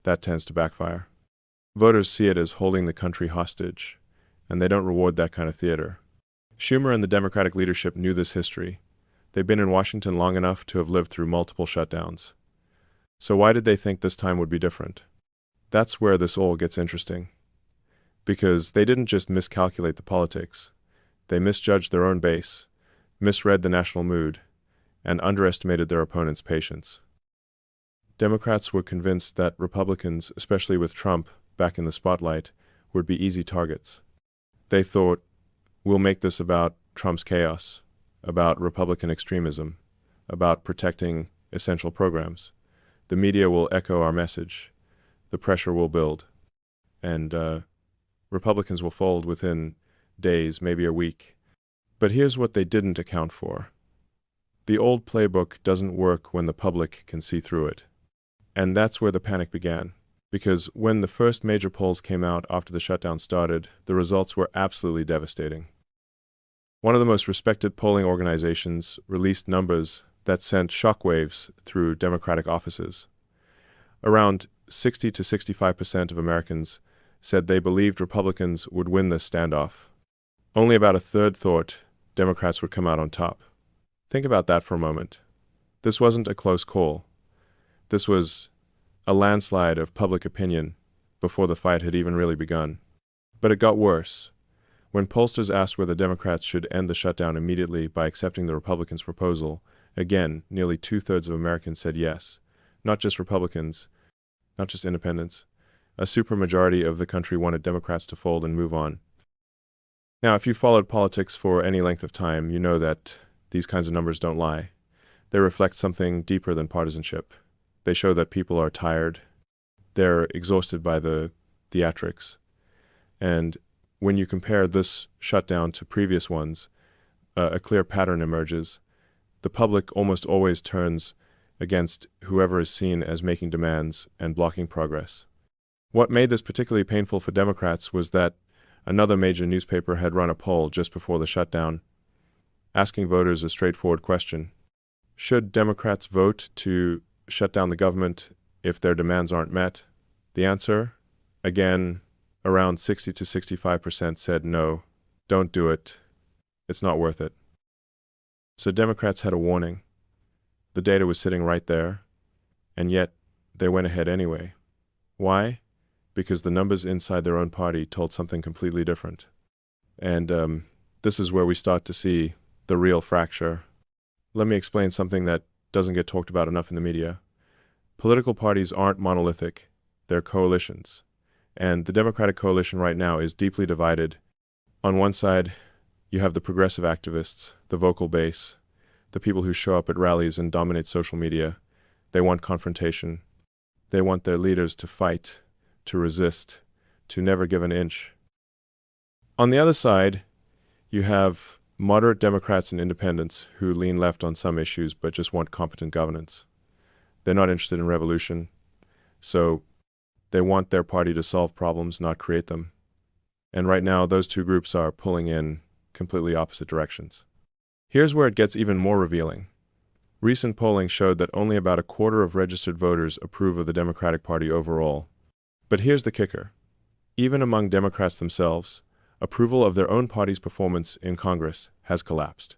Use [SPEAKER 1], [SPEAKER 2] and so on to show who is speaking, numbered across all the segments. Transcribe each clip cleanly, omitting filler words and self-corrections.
[SPEAKER 1] That tends to backfire. Voters see it as holding the country hostage, and they don't reward that kind of theater. Schumer and the Democratic leadership knew this history. They've been in Washington long enough to have lived through multiple shutdowns. So why did they think this time would be different? That's where this all gets interesting. Because they didn't just miscalculate the politics. They misjudged their own base, misread the national mood, and underestimated their opponent's patience. Democrats were convinced that Republicans, especially with Trump back in the spotlight, would be easy targets. They thought, we'll make this about Trump's chaos, about Republican extremism, about protecting essential programs. The media will echo our message. The pressure will build. And Republicans will fold within days, maybe a week. But here's what they didn't account for. The old playbook doesn't work when the public can see through it. And that's where the panic began. Because when the first major polls came out after the shutdown started, the results were absolutely devastating. One of the most respected polling organizations released numbers that sent shockwaves through Democratic offices. Around 60 to 65% of Americans said they believed Republicans would win this standoff. Only about a third thought Democrats would come out on top. Think about that for a moment. This wasn't a close call. This was a landslide of public opinion before the fight had even really begun. But it got worse. When pollsters asked whether Democrats should end the shutdown immediately by accepting the Republicans' proposal, again, nearly two-thirds of Americans said yes. Not just Republicans, not just independents. A supermajority of the country wanted Democrats to fold and move on. Now, if you followed politics for any length of time, you know that these kinds of numbers don't lie. They reflect something deeper than partisanship. They show that people are tired. They're exhausted by the theatrics. And when you compare this shutdown to previous ones, a clear pattern emerges. The public almost always turns against whoever is seen as making demands and blocking progress. What made this particularly painful for Democrats was that another major newspaper had run a poll just before the shutdown, asking voters a straightforward question. Should Democrats vote to shut down the government if their demands aren't met? The answer, again, around 60 to 65% said no, don't do it, it's not worth it. So Democrats had a warning. The data was sitting right there, and yet they went ahead anyway. Why? Because the numbers inside their own party told something completely different. And this is where we start to see the real fracture. Let me explain something that doesn't get talked about enough in the media. Political parties aren't monolithic, they're coalitions. And the Democratic coalition right now is deeply divided. On one side, you have the progressive activists, the vocal base, the people who show up at rallies and dominate social media. They want confrontation. They want their leaders to fight, to resist, to never give an inch. On the other side, you have moderate Democrats and independents who lean left on some issues but just want competent governance. They're not interested in revolution, so they want their party to solve problems, not create them. And right now, those two groups are pulling in completely opposite directions. Here's where it gets even more revealing. Recent polling showed that only about a quarter of registered voters approve of the Democratic Party overall. But here's the kicker. Even among Democrats themselves, approval of their own party's performance in Congress has collapsed.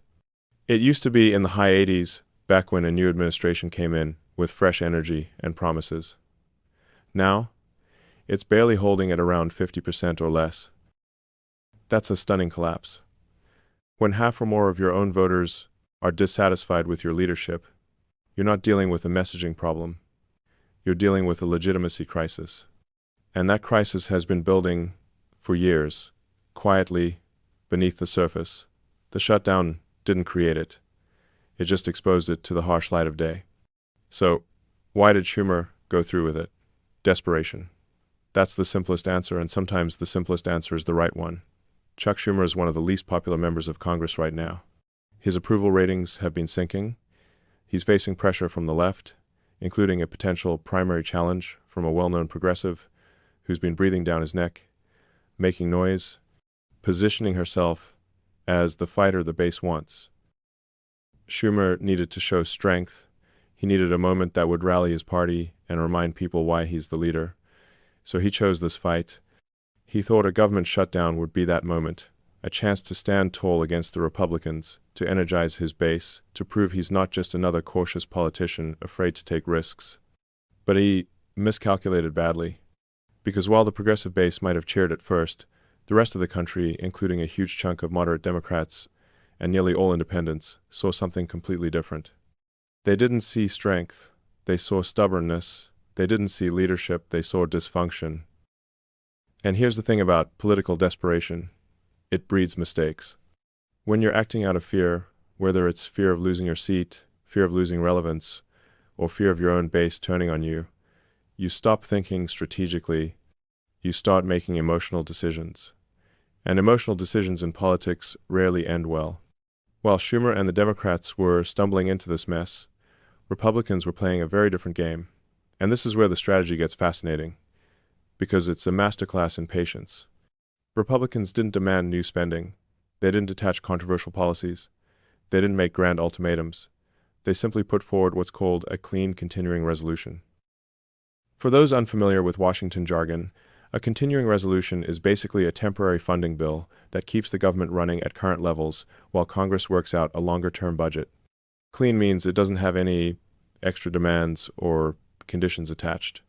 [SPEAKER 1] It used to be in the high 80s, back when a new administration came in with fresh energy and promises. Now, it's barely holding at around 50% or less. That's a stunning collapse. When half or more of your own voters are dissatisfied with your leadership, you're not dealing with a messaging problem. You're dealing with a legitimacy crisis. And that crisis has been building for years, quietly, beneath the surface. The shutdown didn't create it. It just exposed it to the harsh light of day. So, why did Schumer go through with it? Desperation. That's the simplest answer, and sometimes the simplest answer is the right one. Chuck Schumer is one of the least popular members of Congress right now. His approval ratings have been sinking. He's facing pressure from the left, including a potential primary challenge from a well-known progressive who's been breathing down his neck, making noise, positioning herself as the fighter the base wants. Schumer needed to show strength. He needed a moment that would rally his party and remind people why he's the leader. So he chose this fight. He thought a government shutdown would be that moment, a chance to stand tall against the Republicans, to energize his base, to prove he's not just another cautious politician afraid to take risks. But he miscalculated badly, because while the progressive base might have cheered at first, the rest of the country, including a huge chunk of moderate Democrats and nearly all independents, saw something completely different. They didn't see strength, they saw stubbornness. They didn't see leadership, they saw dysfunction. And here's the thing about political desperation. It breeds mistakes. When you're acting out of fear, whether it's fear of losing your seat, fear of losing relevance, or fear of your own base turning on you, you stop thinking strategically. You start making emotional decisions. And emotional decisions in politics rarely end well. While Schumer and the Democrats were stumbling into this mess, Republicans were playing a very different game. And this is where the strategy gets fascinating, because it's a masterclass in patience. Republicans didn't demand new spending. They didn't attach controversial policies. They didn't make grand ultimatums. They simply put forward what's called a clean continuing resolution. For those unfamiliar with Washington jargon, a continuing resolution is basically a temporary funding bill that keeps the government running at current levels while Congress works out a longer-term budget. Clean means it doesn't have any extra demands or conditions attached.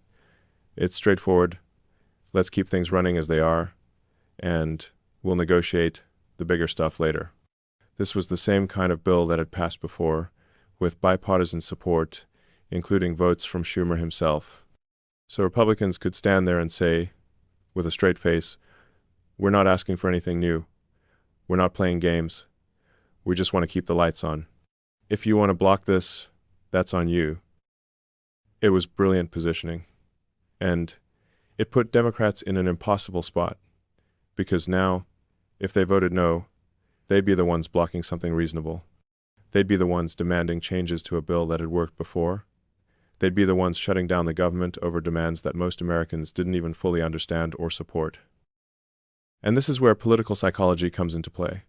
[SPEAKER 1] It's straightforward. Let's keep things running as they are, and we'll negotiate the bigger stuff later. This was the same kind of bill that had passed before, with bipartisan support, including votes from Schumer himself. So Republicans could stand there and say, with a straight face, we're not asking for anything new. We're not playing games. We just want to keep the lights on. If you want to block this, that's on you. It was brilliant positioning. And it put Democrats in an impossible spot. Because now, if they voted no, they'd be the ones blocking something reasonable. They'd be the ones demanding changes to a bill that had worked before. They'd be the ones shutting down the government over demands that most Americans didn't even fully understand or support. And this is where political psychology comes into play.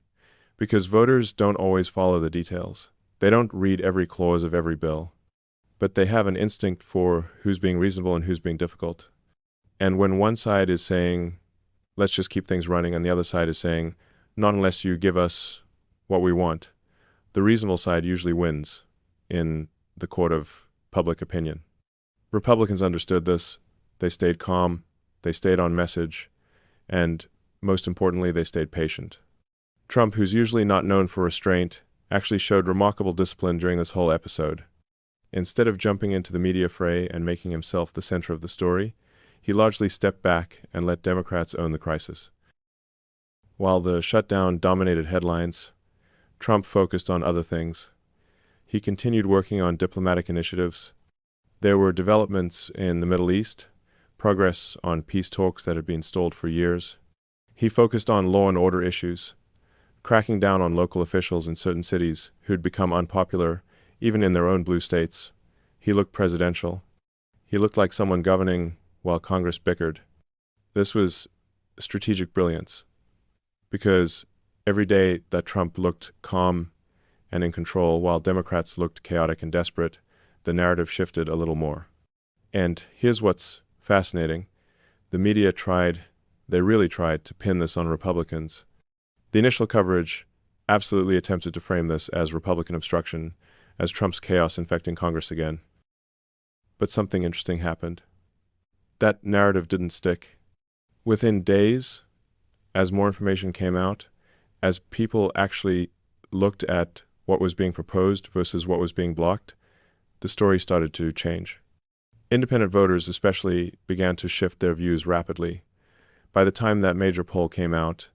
[SPEAKER 1] Because voters don't always follow the details. They don't read every clause of every bill. But they have an instinct for who's being reasonable and who's being difficult. And when one side is saying, let's just keep things running, and the other side is saying, not unless you give us what we want, the reasonable side usually wins in the court of public opinion. Republicans understood this. They stayed calm, they stayed on message, and most importantly, they stayed patient. Trump, who's usually not known for restraint, actually showed remarkable discipline during this whole episode. Instead of jumping into the media fray and making himself the center of the story, he largely stepped back and let Democrats own the crisis. While the shutdown dominated headlines, Trump focused on other things. He continued working on diplomatic initiatives. There were developments in the Middle East, progress on peace talks that had been stalled for years. He focused on law and order issues, cracking down on local officials in certain cities who'd become unpopular even in their own blue states. He looked presidential. He looked like someone governing while Congress bickered. This was strategic brilliance, because every day that Trump looked calm and in control while Democrats looked chaotic and desperate, the narrative shifted a little more. And here's what's fascinating. The media they really tried to pin this on Republicans. The initial coverage absolutely attempted to frame this as Republican obstruction, as Trump's chaos infecting Congress again. But something interesting happened. That narrative didn't stick. Within days, as more information came out, as people actually looked at what was being proposed versus what was being blocked, the story started to change. Independent voters especially began to shift their views rapidly. By the time that major poll came out,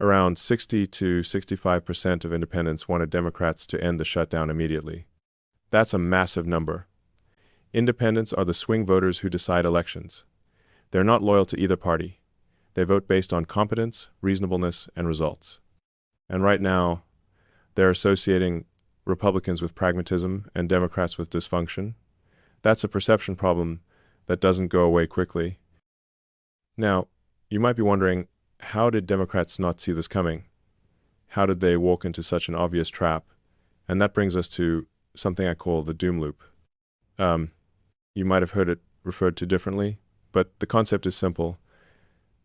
[SPEAKER 1] around 60 to 65% of independents wanted Democrats to end the shutdown immediately. That's a massive number. Independents are the swing voters who decide elections. They're not loyal to either party. They vote based on competence, reasonableness, and results. And right now, they're associating Republicans with pragmatism and Democrats with dysfunction. That's a perception problem that doesn't go away quickly. Now, you might be wondering, how did Democrats not see this coming? How did they walk into such an obvious trap? And that brings us to something I call the doom loop. Um, you might have heard it referred to differently, but the concept is simple.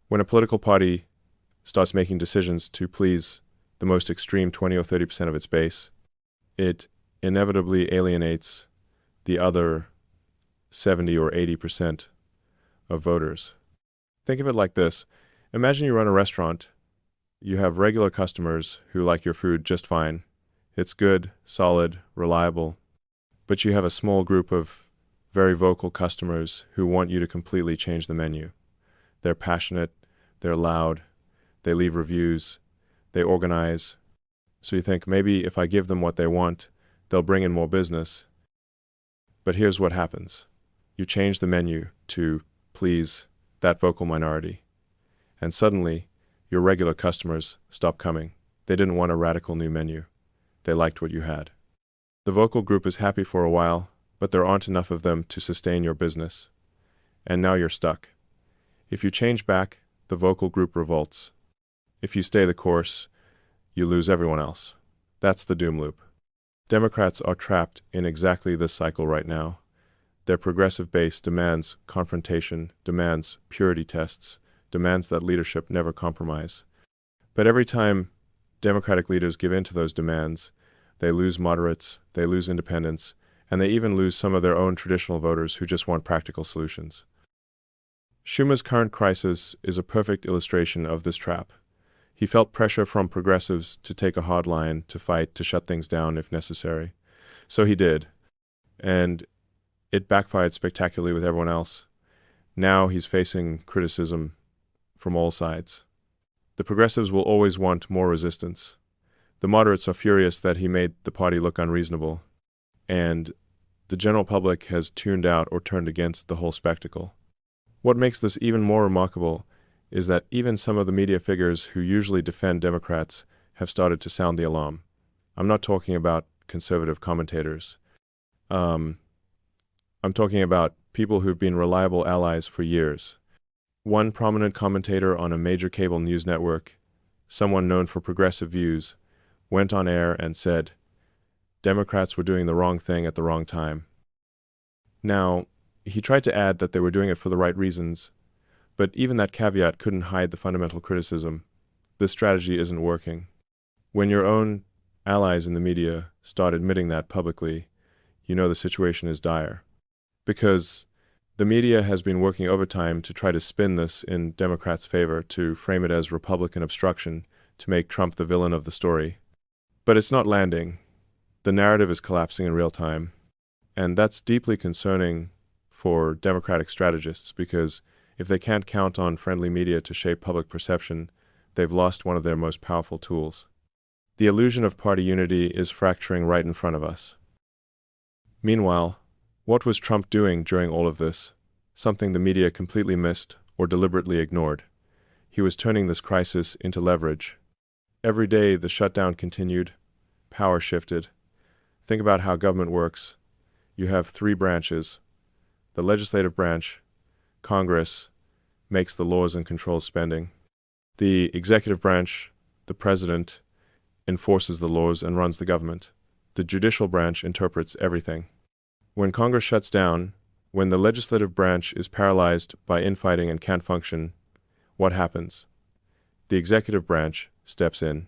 [SPEAKER 1] When a political party starts making decisions to please the most extreme 20 or 30% of its base, it inevitably alienates the other 70 or 80% of voters. Think of it like this. Imagine you run a restaurant. You have regular customers who like your food just fine. It's good, solid, reliable. But you have a small group of very vocal customers who want you to completely change the menu. They're passionate, they're loud, they leave reviews, they organize. So you think maybe if I give them what they want, they'll bring in more business. But here's what happens. You change the menu to please that vocal minority. And suddenly, your regular customers stop coming. They didn't want a radical new menu. They liked what you had. The vocal group is happy for a while, but there aren't enough of them to sustain your business. And now you're stuck. If you change back, the vocal group revolts. If you stay the course, you lose everyone else. That's the doom loop. Democrats are trapped in exactly this cycle right now. Their progressive base demands confrontation, demands purity tests, demands that leadership never compromise. But every time Democratic leaders give in to those demands, they lose moderates, they lose independents, and they even lose some of their own traditional voters who just want practical solutions. Schumer's current crisis is a perfect illustration of this trap. He felt pressure from progressives to take a hard line, to fight, to shut things down if necessary. So he did. And it backfired spectacularly with everyone else. Now he's facing criticism from all sides. The progressives will always want more resistance. The moderates are furious that he made the party look unreasonable. And the general public has tuned out or turned against the whole spectacle. What makes this even more remarkable is that even some of the media figures who usually defend Democrats have started to sound the alarm. I'm not talking about conservative commentators. I'm talking about people who've been reliable allies for years. One prominent commentator on a major cable news network, someone known for progressive views, went on air and said, Democrats were doing the wrong thing at the wrong time. Now, he tried to add that they were doing it for the right reasons, but even that caveat couldn't hide the fundamental criticism. This strategy isn't working. When your own allies in the media start admitting that publicly, you know the situation is dire. Because the media has been working overtime to try to spin this in Democrats' favor, to frame it as Republican obstruction, to make Trump the villain of the story. But it's not landing. The narrative is collapsing in real time. And that's deeply concerning for Democratic strategists, because if they can't count on friendly media to shape public perception, they've lost one of their most powerful tools. The illusion of party unity is fracturing right in front of us. Meanwhile, what was Trump doing during all of this? Something the media completely missed or deliberately ignored. He was turning this crisis into leverage. Every day the shutdown continued, power shifted. Think about how government works. You have three branches. The legislative branch, Congress, makes the laws and controls spending. The executive branch, the president, enforces the laws and runs the government. The judicial branch interprets everything. When Congress shuts down, when the legislative branch is paralyzed by infighting and can't function, what happens? The executive branch steps in.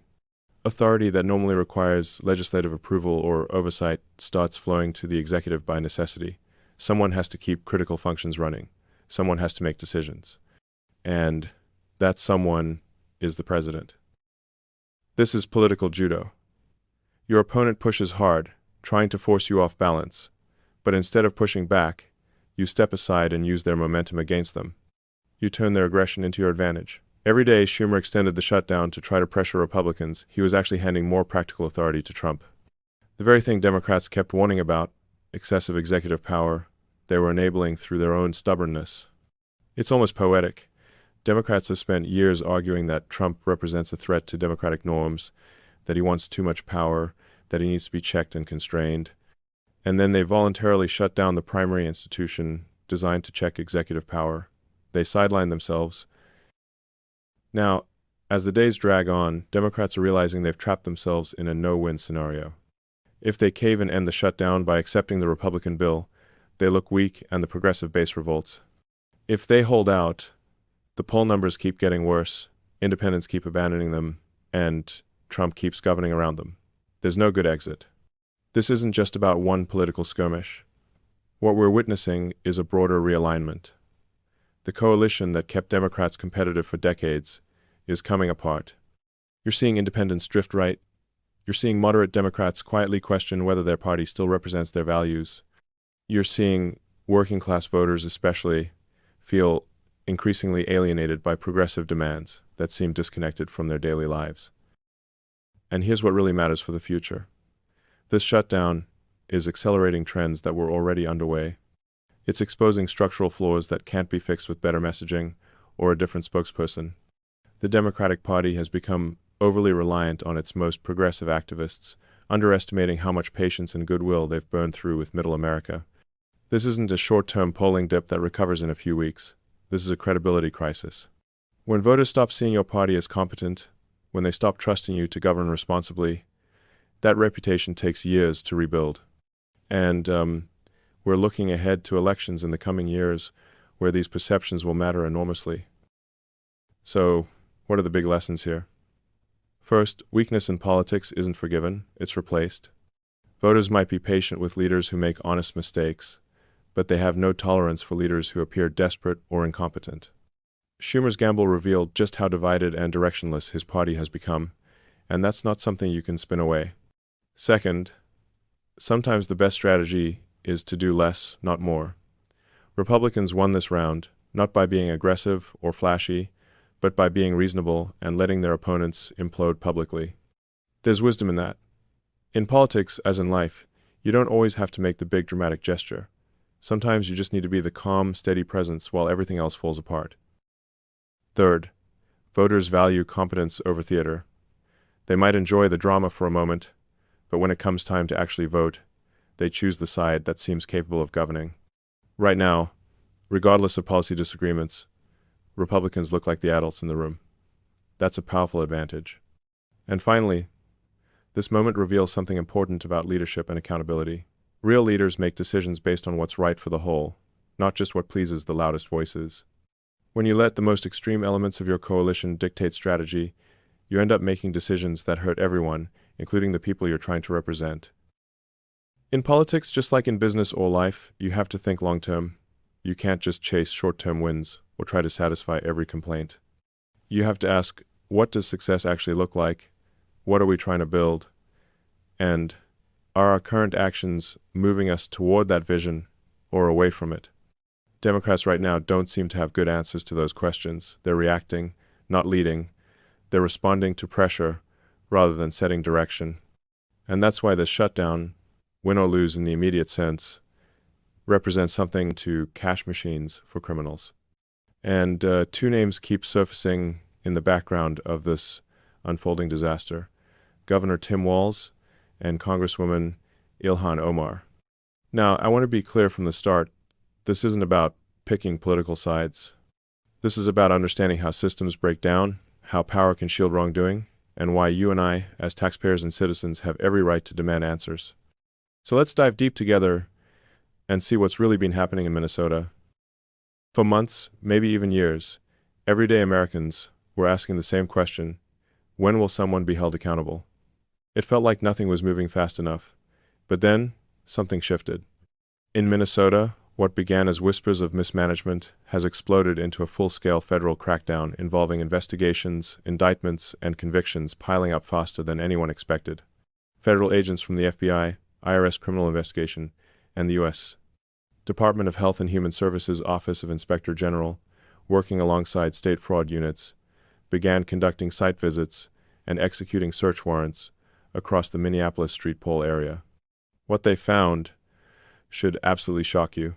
[SPEAKER 1] Authority that normally requires legislative approval or oversight starts flowing to the executive by necessity. Someone has to keep critical functions running. Someone has to make decisions. And that someone is the president. This is political judo. Your opponent pushes hard, trying to force you off balance, but instead of pushing back, you step aside and use their momentum against them. You turn their aggression into your advantage. Every day, Schumer extended the shutdown to try to pressure Republicans. He was actually handing more practical authority to Trump. The very thing Democrats kept warning about, excessive executive power, they were enabling through their own stubbornness. It's almost poetic. Democrats have spent years arguing that Trump represents a threat to democratic norms, that he wants too much power, that he needs to be checked and constrained. And then they voluntarily shut down the primary institution designed to check executive power. They sideline themselves. Now, as the days drag on, Democrats are realizing they've trapped themselves in a no-win scenario. If they cave and end the shutdown by accepting the Republican bill, They look weak, and the progressive base revolts. If they hold out, the poll numbers keep getting worse, independents keep abandoning them, and Trump keeps governing around them. There's no good exit. This isn't just about one political skirmish. What we're witnessing is a broader realignment. The coalition that kept Democrats competitive for decades is coming apart. You're seeing independents drift right. You're seeing moderate Democrats quietly question whether their party still represents their values. You're seeing working-class voters especially feel increasingly alienated by progressive demands that seem disconnected from their daily lives. And here's what really matters for the future. This shutdown is accelerating trends that were already underway. It's exposing structural flaws that can't be fixed with better messaging or a different spokesperson. The Democratic Party has become overly reliant on its most progressive activists, underestimating how much patience and goodwill they've burned through with middle America. This isn't a short-term polling dip that recovers in a few weeks. This is a credibility crisis. When voters stop seeing your party as competent, when they stop trusting you to govern responsibly, that reputation takes years to rebuild. And we're looking ahead to elections in the coming years where these perceptions will matter enormously. So, what are the big lessons here? First, weakness in politics isn't forgiven, it's replaced. Voters might be patient with leaders who make honest mistakes, but they have no tolerance for leaders who appear desperate or incompetent. Schumer's gamble revealed just how divided and directionless his party has become, and that's not something you can spin away. Second, sometimes the best strategy is to do less, not more. Republicans won this round, not by being aggressive or flashy, but by being reasonable and letting their opponents implode publicly. There's wisdom in that. In politics, as in life, you don't always have to make the big dramatic gesture. Sometimes you just need to be the calm, steady presence while everything else falls apart. Third, voters value competence over theater. They might enjoy the drama for a moment, but when it comes time to actually vote, they choose the side that seems capable of governing. Right now, regardless of policy disagreements, Republicans look like the adults in the room. That's a powerful advantage. And finally, this moment reveals something important about leadership and accountability. Real leaders make decisions based on what's right for the whole, not just what pleases the loudest voices. When you let the most extreme elements of your coalition dictate strategy, you end up making decisions that hurt everyone, including the people you're trying to represent. In politics, just like in business or life, you have to think long-term. You can't just chase short-term wins or try to satisfy every complaint. You have to ask, what does success actually look like? What are we trying to build? And are our current actions moving us toward that vision or away from it? Democrats right now don't seem to have good answers to those questions. They're reacting, not leading. They're responding to pressure rather than setting direction. And that's why this shutdown, win or lose in the immediate sense, represents something to cash machines for criminals. And two names keep surfacing in the background of this unfolding disaster: Governor Tim Walz and Congresswoman Ilhan Omar. Now, I want to be clear from the start, this isn't about picking political sides. This is about understanding how systems break down, how power can shield wrongdoing, and why you and I, as taxpayers and citizens, have every right to demand answers. So let's dive deep together and see what's really been happening in Minnesota. For months, maybe even years, everyday Americans were asking the same question: when will someone be held accountable? It felt like nothing was moving fast enough. But then, something shifted. In Minnesota, what began as whispers of mismanagement has exploded into a full-scale federal crackdown involving investigations, indictments, and convictions piling up faster than anyone expected. Federal agents from the FBI, IRS Criminal Investigation, and the U.S. Department of Health and Human Services Office of Inspector General, working alongside state fraud units, began conducting site visits and executing search warrants across the Minneapolis street pole area. What they found should absolutely shock you.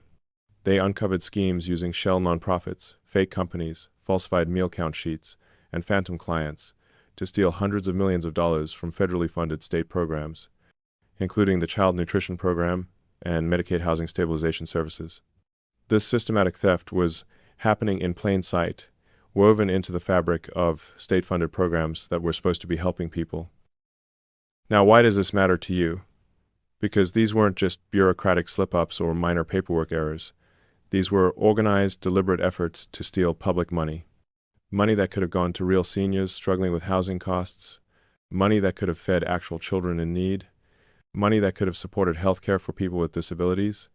[SPEAKER 1] They uncovered schemes using shell nonprofits, fake companies, falsified meal count sheets, and phantom clients to steal hundreds of millions of dollars from federally funded state programs, including the Child Nutrition Program and Medicaid Housing Stabilization Services. This systematic theft was happening in plain sight, woven into the fabric of state-funded programs that were supposed to be helping people. Now, why does this matter to you? Because these weren't just bureaucratic slip-ups or minor paperwork errors. These were organized, deliberate efforts to steal public money. Money that could have gone to real seniors struggling with housing costs, money that could have fed actual children in need, money that could have supported healthcare for people with disabilities.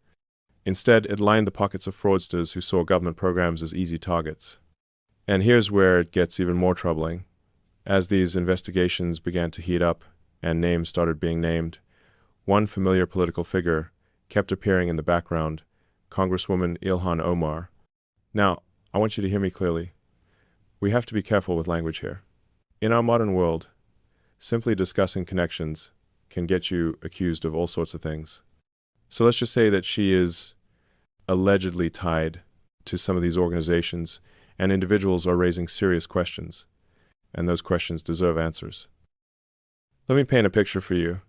[SPEAKER 1] Instead, it lined the pockets of fraudsters who saw government programs as easy targets. And here's where it gets even more troubling. As these investigations began to heat up and names started being named, one familiar political figure kept appearing in the background, Congresswoman Ilhan Omar. Now, I want you to hear me clearly. We have to be careful with language here. In our modern world, simply discussing connections can get you accused of all sorts of things. So let's just say that she is allegedly tied to some of these organizations, and individuals are raising serious questions, and those questions deserve answers. Let me paint a picture for you.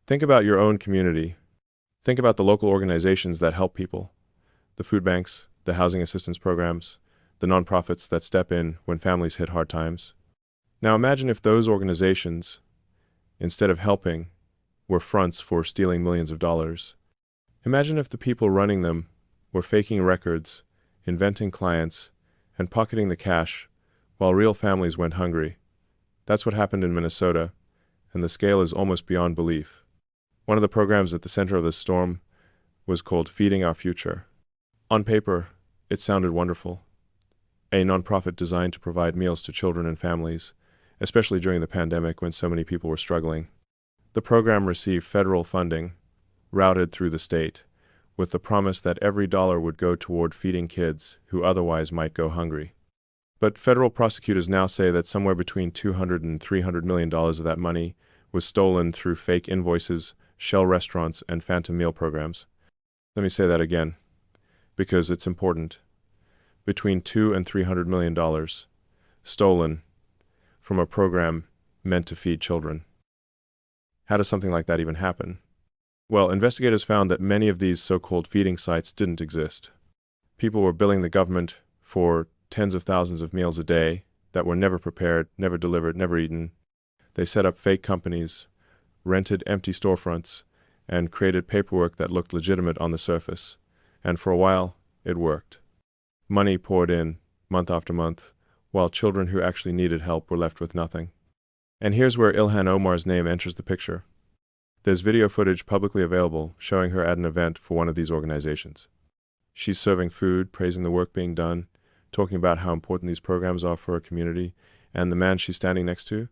[SPEAKER 1] Think about your own community. Think about the local organizations that help people, the food banks, the housing assistance programs, the nonprofits that step in when families hit hard times. Now imagine if those organizations, instead of helping, were fronts for stealing millions of dollars. Imagine if the people running them were faking records, inventing clients, and pocketing the cash while real families went hungry. That's what happened in Minnesota, and the scale is almost beyond belief. One of the programs at the center of this storm was called Feeding Our Future. On paper, it sounded wonderful. A nonprofit designed to provide meals to children and families, especially during the pandemic when so many people were struggling. The program received federal funding, routed through the state, with the promise that every dollar would go toward feeding kids who otherwise might go hungry. But federal prosecutors now say that somewhere between $200 and $300 million of that money was stolen through fake invoices, shell restaurants, and phantom meal programs. Let me say that again, because it's important. Between $200 and $300 million stolen from a program meant to feed children. How does something like that even happen? Well, investigators found that many of these so-called feeding sites didn't exist. People were billing the government for tens of thousands of meals a day that were never prepared, never delivered, never eaten. They set up fake companies, rented empty storefronts, and created paperwork that looked legitimate on the surface. And for a while, it worked. Money poured in, month after month, while children who actually needed help were left with nothing. And here's where Ilhan Omar's name enters the picture. There's video footage publicly available showing her at an event for one of these organizations. She's serving food, praising the work being done, talking about how important these programs are for her community, and the man she's standing next to,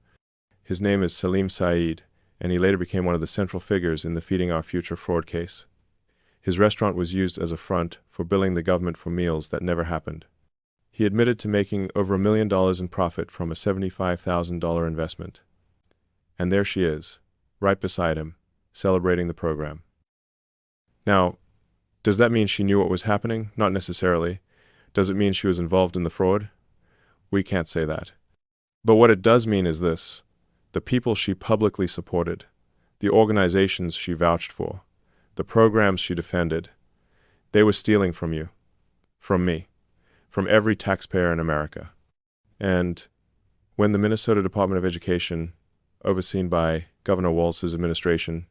[SPEAKER 1] his name is Salim Saeed, and he later became one of the central figures in the Feeding Our Future fraud case. His restaurant was used as a front for billing the government for meals that never happened. He admitted to making over $1 million in profit from a $75,000 investment. And there she is, right beside him, celebrating the program. Now, does that mean she knew what was happening? Not necessarily. Does it mean she was involved in the fraud? We can't say that. But what it does mean is this: the people she publicly supported, the organizations she vouched for, the programs she defended, they were stealing from you, from me, from every taxpayer in America. And when the Minnesota Department of Education, overseen by Governor Walz's administration,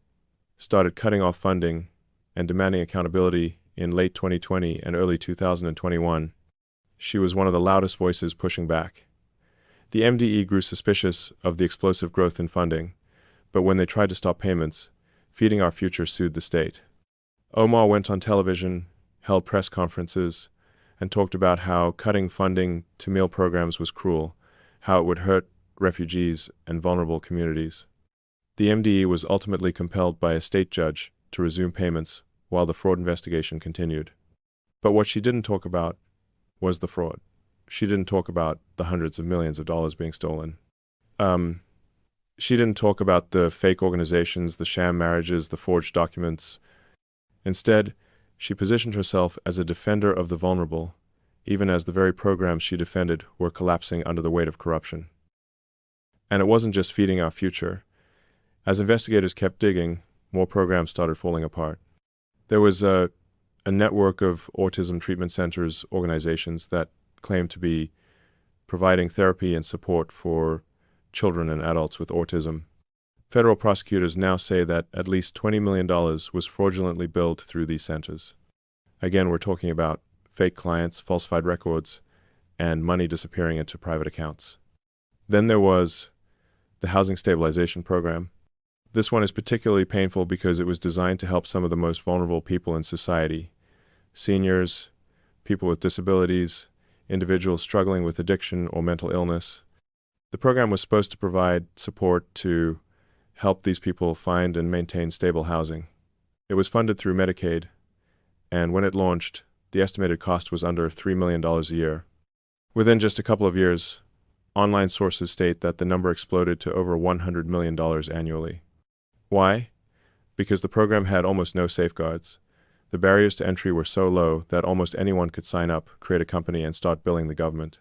[SPEAKER 1] started cutting off funding and demanding accountability in late 2020 and early 2021, she was one of the loudest voices pushing back. The MDE grew suspicious of the explosive growth in funding, but when they tried to stop payments, Feeding Our Future sued the state. Omar went on television, held press conferences, and talked about how cutting funding to meal programs was cruel, how it would hurt refugees and vulnerable communities. The MDE was ultimately compelled by a state judge to resume payments while the fraud investigation continued. But what she didn't talk about was the fraud. She didn't talk about the hundreds of millions of dollars being stolen. She didn't talk about the fake organizations, the sham marriages, the forged documents. Instead, she positioned herself as a defender of the vulnerable, even as the very programs she defended were collapsing under the weight of corruption. And it wasn't just Feeding Our Future. As investigators kept digging, more programs started falling apart. There was a network of autism treatment centers, organizations that claimed to be providing therapy and support for children and adults with autism. Federal prosecutors now say that at least $20 million was fraudulently billed through these centers. Again, we're talking about fake clients, falsified records, and money disappearing into private accounts. Then there was the Housing Stabilization Program. This one is particularly painful because it was designed to help some of the most vulnerable people in society: seniors, people with disabilities, individuals struggling with addiction or mental illness. The program was supposed to provide support to help these people find and maintain stable housing. It was funded through Medicaid, and when it launched, the estimated cost was under $3 million a year. Within just a couple of years, online sources state that the number exploded to over $100 million annually. Why? Because the program had almost no safeguards. The barriers to entry were so low that almost anyone could sign up, create a company, and start billing the government.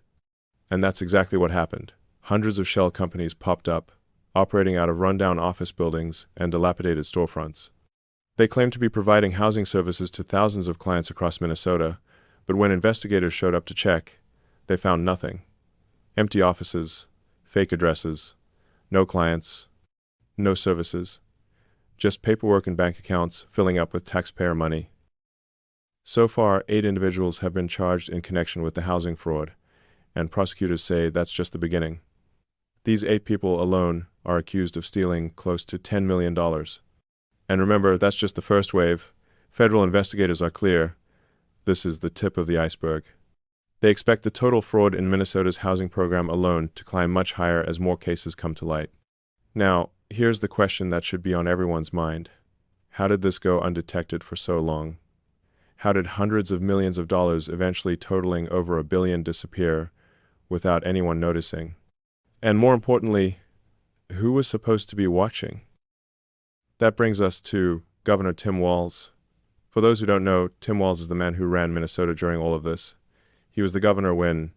[SPEAKER 1] And that's exactly what happened. Hundreds of shell companies popped up, operating out of rundown office buildings and dilapidated storefronts. They claimed to be providing housing services to thousands of clients across Minnesota, but when investigators showed up to check, they found nothing. Empty offices, fake addresses, no clients, no services, just paperwork and bank accounts filling up with taxpayer money. So far, 8 individuals have been charged in connection with the housing fraud, and prosecutors say that's just the beginning. These 8 people alone are accused of stealing close to $10 million. And remember, that's just the first wave. Federal investigators are clear. This is the tip of the iceberg. They expect the total fraud in Minnesota's housing program alone to climb much higher as more cases come to light. Now, here's the question that should be on everyone's mind. How did this go undetected for so long? How did hundreds of millions of dollars, eventually totaling over $1 billion, disappear without anyone noticing? And more importantly, who was supposed to be watching? That brings us to Governor Tim Walz. For those who don't know, Tim Walz is the man who ran Minnesota during all of this. He was the governor when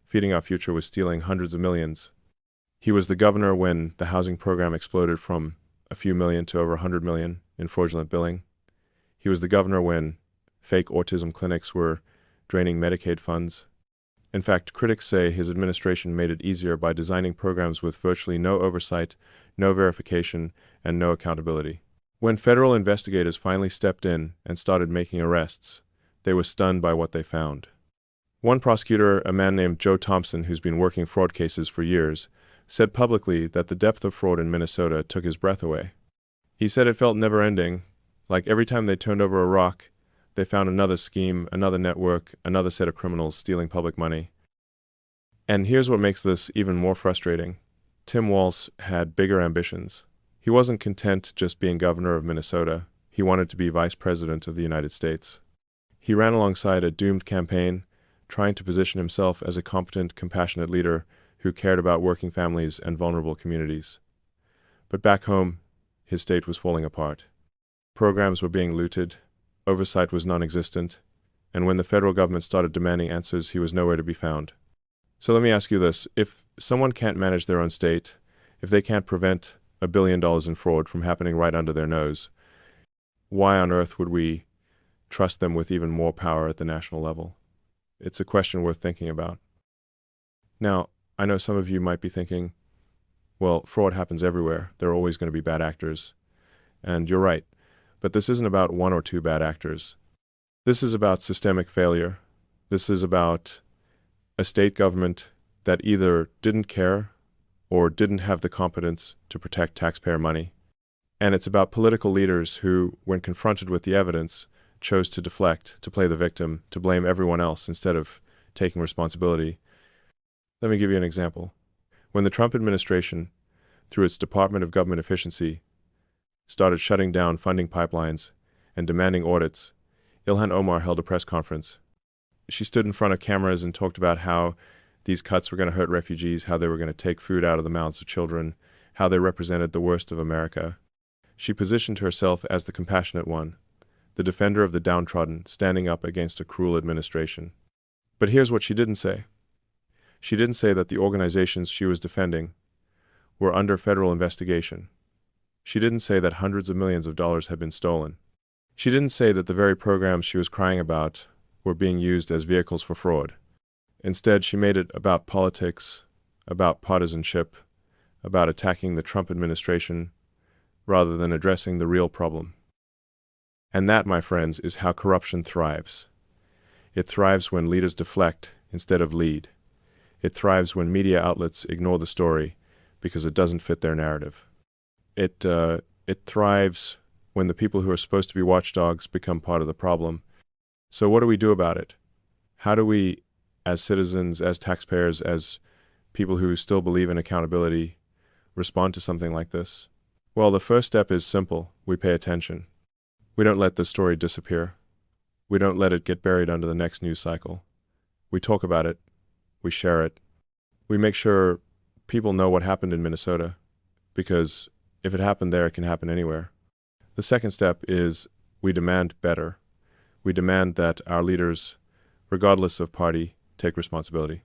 [SPEAKER 1] Feeding Our Future was stealing hundreds of millions. He was the governor when the housing program exploded from a few million to over 100 million in fraudulent billing. He was the governor when fake autism clinics were draining Medicaid funds. In fact, critics say his administration made it easier by designing programs with virtually no oversight, no verification, and no accountability. When federal investigators finally stepped in and started making arrests, they were stunned by what they found. One prosecutor, a man named Joe Thompson, who's been working fraud cases for years, said publicly that the depth of fraud in Minnesota took his breath away. He said it felt never-ending, like every time they turned over a rock, they found another scheme, another network, another set of criminals stealing public money. And here's what makes this even more frustrating. Tim Walz had bigger ambitions. He wasn't content just being governor of Minnesota. He wanted to be vice president of the United States. He ran alongside a doomed campaign, trying to position himself as a competent, compassionate leader who cared about working families and vulnerable communities. But back home, his state was falling apart. Programs were being looted, oversight was non-existent, and when the federal government started demanding answers, he was nowhere to be found. So let me ask you this. If someone can't manage their own state, if they can't prevent $1 billion in fraud from happening right under their nose, why on earth would we trust them with even more power at the national level? It's a question worth thinking about. Now, I know some of you might be thinking, well, fraud happens everywhere. There are always going to be bad actors. And you're right. But this isn't about 1 or 2 bad actors. This is about systemic failure. This is about a state government that either didn't care or didn't have the competence to protect taxpayer money. And it's about political leaders who, when confronted with the evidence, chose to deflect, to play the victim, to blame everyone else instead of taking responsibility. Let me give you an example. When the Trump administration, through its Department of Government Efficiency, started shutting down funding pipelines and demanding audits, Ilhan Omar held a press conference. She stood in front of cameras and talked about how these cuts were going to hurt refugees, how they were going to take food out of the mouths of children, how they represented the worst of America. She positioned herself as the compassionate one, the defender of the downtrodden, standing up against a cruel administration. But here's what she didn't say. She didn't say that the organizations she was defending were under federal investigation. She didn't say that hundreds of millions of dollars had been stolen. She didn't say that the very programs she was crying about were being used as vehicles for fraud. Instead, she made it about politics, about partisanship, about attacking the Trump administration, rather than addressing the real problem. And that, my friends, is how corruption thrives. It thrives when leaders deflect instead of lead. It thrives when media outlets ignore the story because it doesn't fit their narrative. It thrives when the people who are supposed to be watchdogs become part of the problem. So what do we do about it? How do we, as citizens, as taxpayers, as people who still believe in accountability, respond to something like this? Well, the first step is simple. We pay attention. We don't let the story disappear. We don't let it get buried under the next news cycle. We talk about it. We share it. We make sure people know what happened in Minnesota, because if it happened there, it can happen anywhere. The second step is we demand better. We demand that our leaders, regardless of party, take responsibility.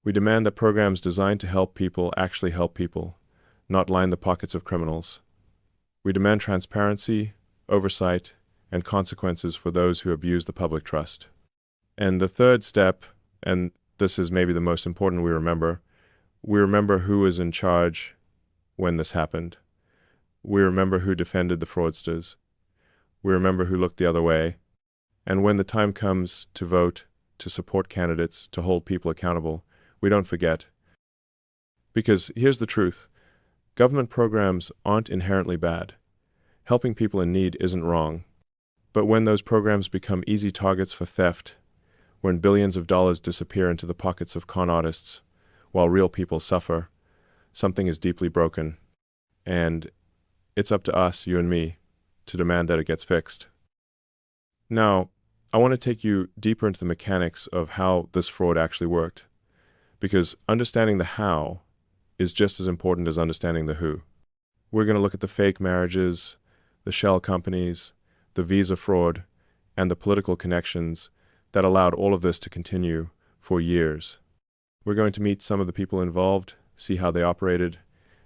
[SPEAKER 1] We demand that programs designed to help people actually help people, not line the pockets of criminals. We demand transparency, oversight, and consequences for those who abuse the public trust. And the third step, and this is maybe the most important we remember who was in charge when this happened. We remember who defended the fraudsters. We remember who looked the other way. And when the time comes to vote, to support candidates, to hold people accountable, we don't forget. Because here's the truth. Government programs aren't inherently bad. Helping people in need isn't wrong. But when those programs become easy targets for theft, when billions of dollars disappear into the pockets of con artists, while real people suffer, something is deeply broken. And it's up to us, you and me, to demand that it gets fixed. Now, I want to take you deeper into the mechanics of how this fraud actually worked, because understanding the how is just as important as understanding the who. We're going to look at the fake marriages, the shell companies, the visa fraud, and the political connections that allowed all of this to continue for years. We're going to meet some of the people involved, see how they operated,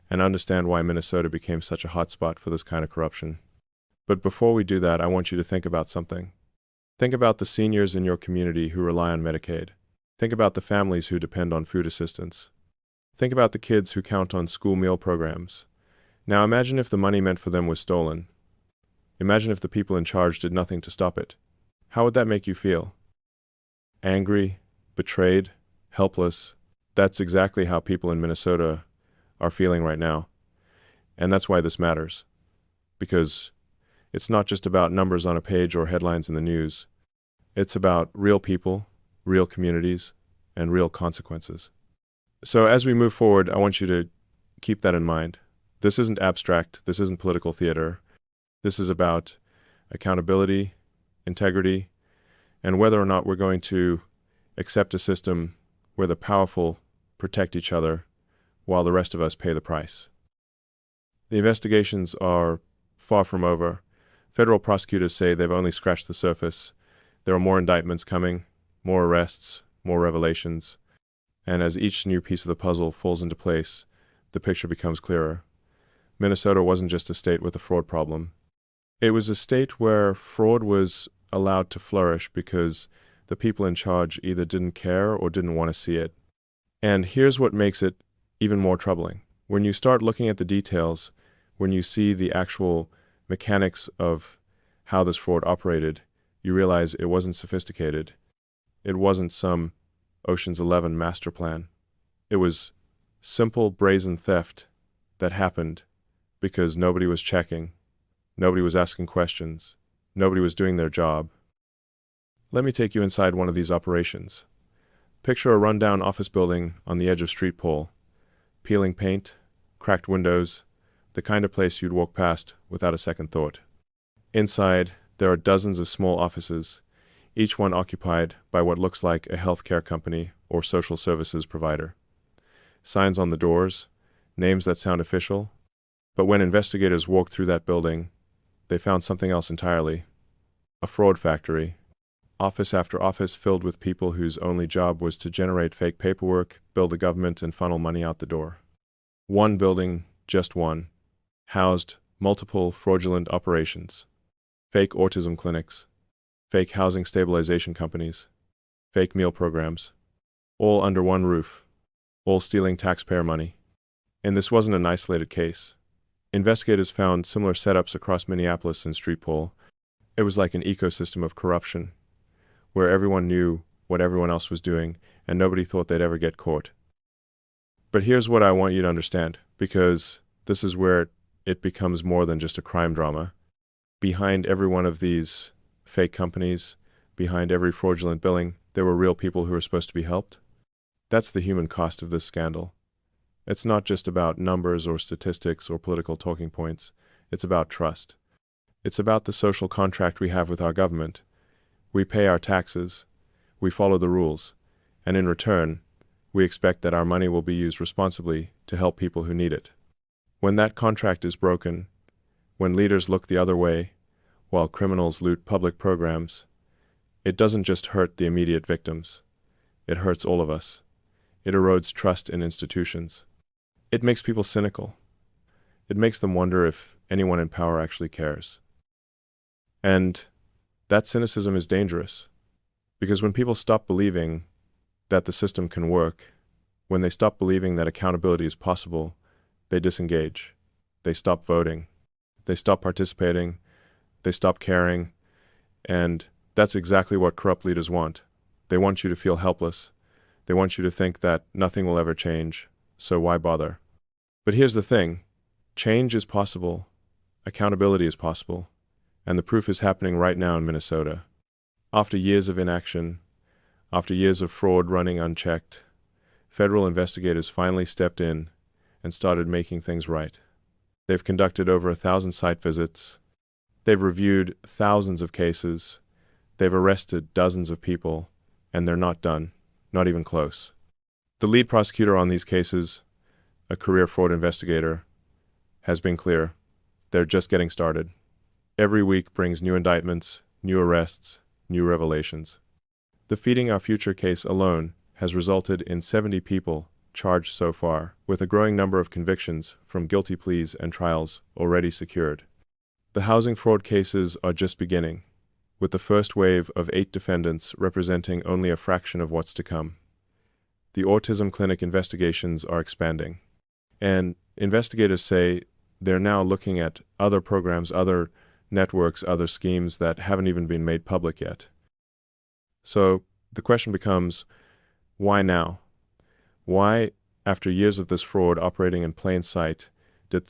[SPEAKER 1] and understand why Minnesota became such a hotspot for this kind of corruption. But before we do that, I want you to think about something. Think about the seniors in your community who rely on Medicaid. Think about the families who depend on food assistance. Think about the kids who count on school meal programs. Now imagine if the money meant for them was stolen. Imagine if the people in charge did nothing to stop it. How would that make you feel? Angry, betrayed, helpless. That's exactly how people in Minnesota are feeling right now. And that's why this matters. Because it's not just about numbers on a page or headlines in the news. It's about real people, real communities, and real consequences. So as we move forward, I want you to keep that in mind. This isn't abstract. This isn't political theater. This is about accountability, integrity, and whether or not we're going to accept a system where the powerful protect each other while the rest of us pay the price. The investigations are far from over. Federal prosecutors say they've only scratched the surface. There are more indictments coming, more arrests, more revelations, and as each new piece of the puzzle falls into place, the picture becomes clearer. Minnesota wasn't just a state with a fraud problem. It was a state where fraud was allowed to flourish because the people in charge either didn't care or didn't want to see it. And here's what makes it even more troubling. When you start looking at the details, when you see the actual mechanics of how this fraud operated, you realize it wasn't sophisticated. It wasn't some Ocean's 11 master plan. It was simple, brazen theft that happened because nobody was checking, nobody was asking questions, nobody was doing their job. Let me take you inside one of these operations. Picture a rundown office building on the edge of street pole. Peeling paint, cracked windows, the kind of place you'd walk past without a second thought. Inside, there are dozens of small offices, each one occupied by what looks like a healthcare company or social services provider. Signs on the doors, names that sound official, but when investigators walked through that building, they found something else entirely. A fraud factory. Office after office filled with people whose only job was to generate fake paperwork, bill the government, and funnel money out the door. One building, just one, housed multiple fraudulent operations. Fake autism clinics, fake housing stabilization companies, fake meal programs, all under one roof, all stealing taxpayer money. And this wasn't an isolated case. Investigators found similar setups across Minneapolis and Street Pole. It was like an ecosystem of corruption, where everyone knew what everyone else was doing, and nobody thought they'd ever get caught. But here's what I want you to understand, because this is where it becomes more than just a crime drama. Behind every one of these fake companies, behind every fraudulent billing, there were real people who were supposed to be helped. That's the human cost of this scandal. It's not just about numbers or statistics or political talking points. It's about trust. It's about the social contract we have with our government. We pay our taxes, we follow the rules, and in return, we expect that our money will be used responsibly to help people who need it. When that contract is broken, when leaders look the other way, while criminals loot public programs, it doesn't just hurt the immediate victims. It hurts all of us. It erodes trust in institutions. It makes people cynical. It makes them wonder if anyone in power actually cares. And that cynicism is dangerous, because when people stop believing that the system can work, when they stop believing that accountability is possible, they disengage. They stop voting. They stop participating. They stop caring. And that's exactly what corrupt leaders want. They want you to feel helpless. They want you to think that nothing will ever change, so why bother? But here's the thing. Change is possible. Accountability is possible. And the proof is happening right now in Minnesota. After years of inaction, after years of fraud running unchecked, federal investigators finally stepped in and started making things right. They've conducted over 1,000 site visits. They've reviewed thousands of cases. They've arrested dozens of people, and they're not done, not even close. The lead prosecutor on these cases, a career fraud investigator, has been clear. They're just getting started. Every week brings new indictments, new arrests, new revelations. The Feeding Our Future case alone has resulted in 70 people charged so far, with a growing number of convictions from guilty pleas and trials already secured. The housing fraud cases are just beginning, with the first wave of 8 defendants representing only a fraction of what's to come. The autism clinic investigations are expanding, and investigators say they're now looking at other programs, other networks, other schemes that haven't even been made public yet. So the question becomes, why now? Why, after years of this fraud operating in plain sight, did things